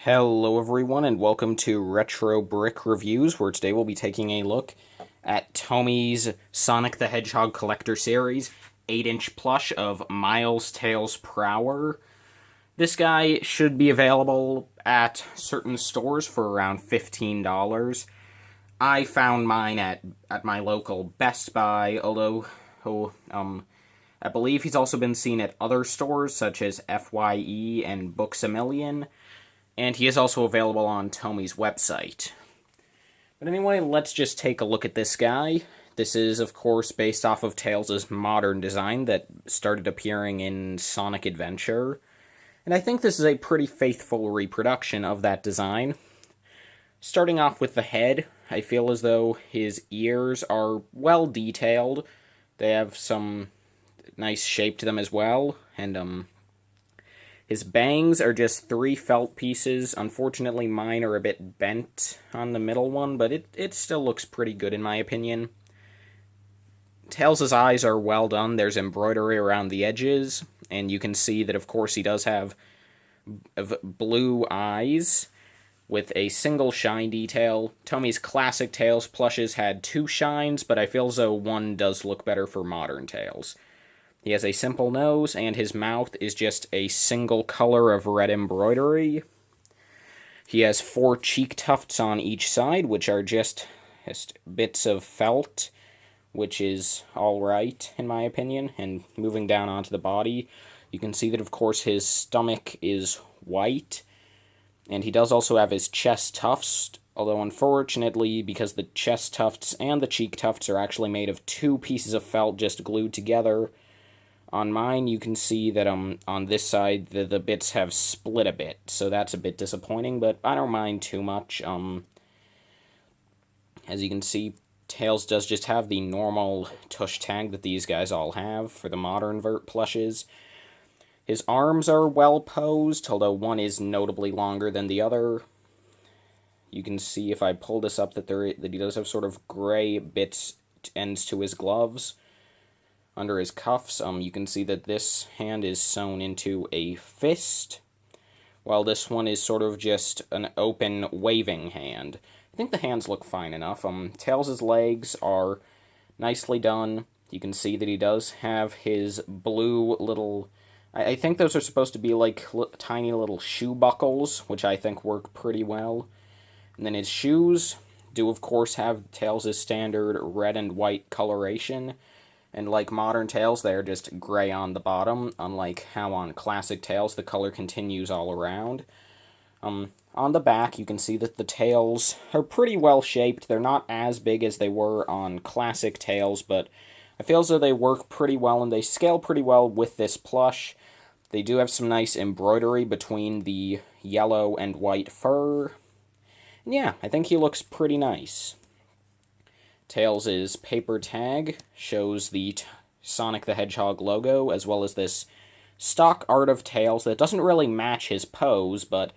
Hello everyone and welcome to Retro Brick Reviews, where today we'll be taking a look at TOMY's Sonic the Hedgehog Collector Series 8-inch plush of Miles Tails Prower. This guy should be available at certain stores for around $15. I found mine at my local Best Buy, although I believe he's also been seen at other stores such as FYE and Books A Million. And he is also available on TOMY's website. But anyway, let's just take a look at this guy. This is, of course, based off of Tails' modern design that started appearing in Sonic Adventure. And I think this is a pretty faithful reproduction of that design. Starting off with the head, I feel as though his ears are well detailed. They have some nice shape to them as well, and his bangs are just 3 felt pieces. Unfortunately, mine are a bit bent on the middle one, but it still looks pretty good in my opinion. Tails' eyes are well done. There's embroidery around the edges, and you can see that, of course, he does have blue eyes with a single shine detail. TOMY's classic Tails plushes had 2 shines, but I feel as though one does look better for modern Tails. He has a simple nose, and his mouth is just a single color of red embroidery. He has 4 cheek tufts on each side, which are just bits of felt, which is alright, in my opinion. And moving down onto the body, you can see that, of course, his stomach is white, and he does also have his chest tufts, although unfortunately, because the chest tufts and the cheek tufts are actually made of 2 pieces of felt just glued together, on mine, you can see that on this side, the bits have split a bit, so that's a bit disappointing, but I don't mind too much. As you can see, Tails does just have the normal tush tag that these guys all have for the modern vert plushes. His arms are well posed, although one is notably longer than the other. You can see if I pull this up that he does have sort of gray bits ends to his gloves. Under his cuffs, you can see that this hand is sewn into a fist, while this one is sort of just an open, waving hand. I think the hands look fine enough. Tails' legs are nicely done. You can see that he does have his blue little... I think those are supposed to be like tiny little shoe buckles, which I think work pretty well. And then his shoes do, of course, have Tails' standard red and white coloration. And like modern Tails, they're just gray on the bottom, unlike how on classic Tails the color continues all around. On the back, you can see that the tails are pretty well shaped. They're not as big as they were on classic Tails, but I feel as though they work pretty well and they scale pretty well with this plush. They do have some nice embroidery between the yellow and white fur. And yeah, I think he looks pretty nice. Tails' paper tag shows the Sonic the Hedgehog logo, as well as this stock art of Tails that doesn't really match his pose, but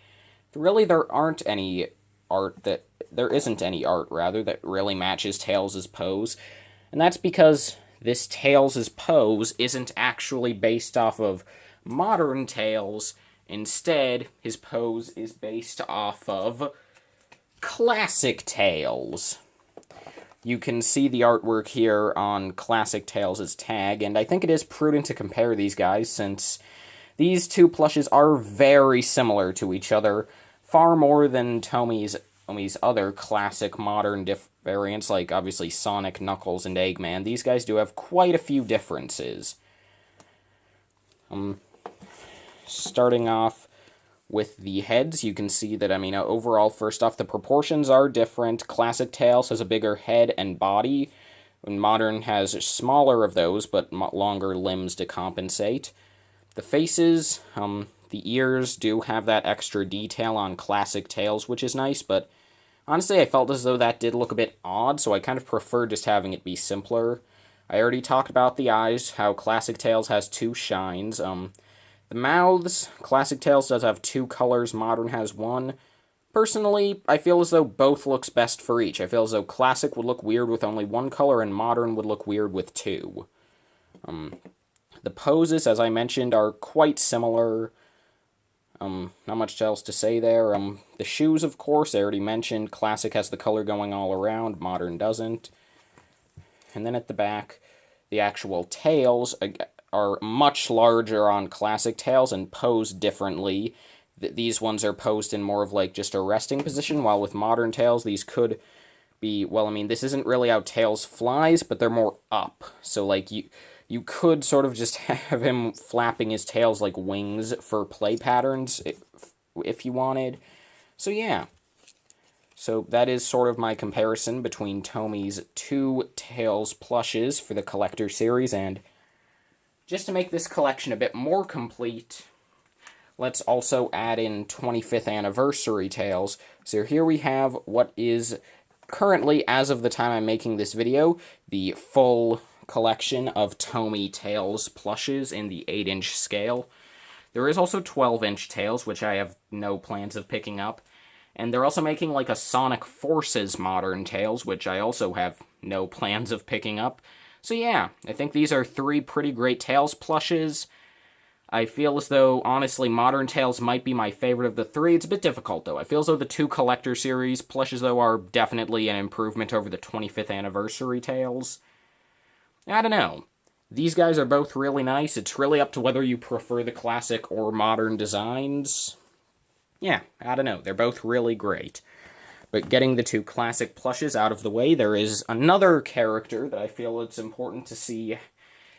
really there isn't any art that really matches Tails' pose, and that's because this Tails' pose isn't actually based off of modern Tails. Instead, his pose is based off of classic Tails. You can see the artwork here on Classic Tails' tag, and I think it is prudent to compare these guys, since these 2 plushes are very similar to each other, far more than TOMY's other classic modern variants, like obviously Sonic, Knuckles, and Eggman. These guys do have quite a few differences. Starting off with the heads, you can see that, overall, first off, the proportions are different. Classic Tails has a bigger head and body, and modern has smaller of those, but longer limbs to compensate. The faces, the ears do have that extra detail on classic Tails, which is nice, but honestly, I felt as though that did look a bit odd, so I kind of prefer just having it be simpler. I already talked about the eyes, how classic Tails has 2 shines. The mouths, classic Tails does have 2 colors, modern has 1. Personally, I feel as though both looks best for each. I feel as though classic would look weird with only 1 color, and modern would look weird with 2. The poses, as I mentioned, are quite similar. Not much else to say there. The shoes, of course, I already mentioned. Classic has the color going all around, Modern doesn't. And then at the back, the actual tails are much larger on Classic tails and posed differently. These ones are posed in more of like just a resting position, while with Modern tails, these could be, well, I mean, this isn't really how tails flies, but they're more up. So, like, you could sort of just have him flapping his tails like wings for play patterns if you wanted. So yeah. So that is sort of my comparison between Tomy's two Tails plushes for the Collector Series, and just to make this collection a bit more complete, let's also add in 25th Anniversary Tails. So here we have what is currently, as of the time I'm making this video, the full collection of Tomy Tails plushes in the 8-inch scale. There is also 12-inch Tails, which I have no plans of picking up. And they're also making like a Sonic Forces Modern Tails, which I also have no plans of picking up. So yeah, I think these are three pretty great Tails plushes. I feel as though, honestly, Modern Tails might be my favorite of the three. It's a bit difficult, though. I feel as though the two Collector Series plushes, though, are definitely an improvement over the 25th Anniversary Tails. I don't know. These guys are both really nice. It's really up to whether you prefer the classic or modern designs. Yeah, I don't know. They're both really great. But getting the two classic plushes out of the way, there is another character that I feel it's important to see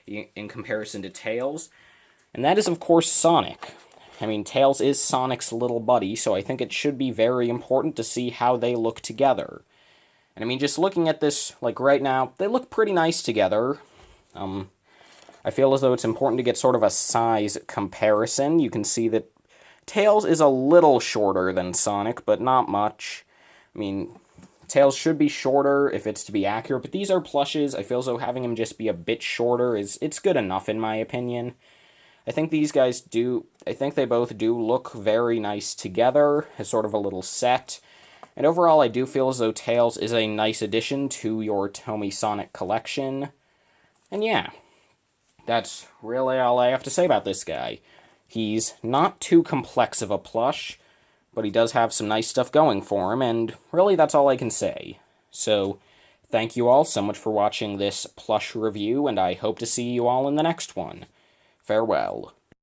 in comparison to Tails, and that is, of course, Sonic. I mean, Tails is Sonic's little buddy, so I think it should be very important to see how they look together. And I mean, just looking at this, like, right now, they look pretty nice together. I feel as though it's important to get sort of a size comparison. You can see that Tails is a little shorter than Sonic, but not much. I mean, Tails should be shorter if it's to be accurate, but these are plushes. I feel as though having him just be a bit shorter it's good enough, in my opinion. I think these guys I think they both do look very nice together, as sort of a little set. And overall, I do feel as though Tails is a nice addition to your Tomy Sonic collection. And yeah, that's really all I have to say about this guy. He's not too complex of a plush, but he does have some nice stuff going for him, and really that's all I can say. So, thank you all so much for watching this plush review, and I hope to see you all in the next one. Farewell.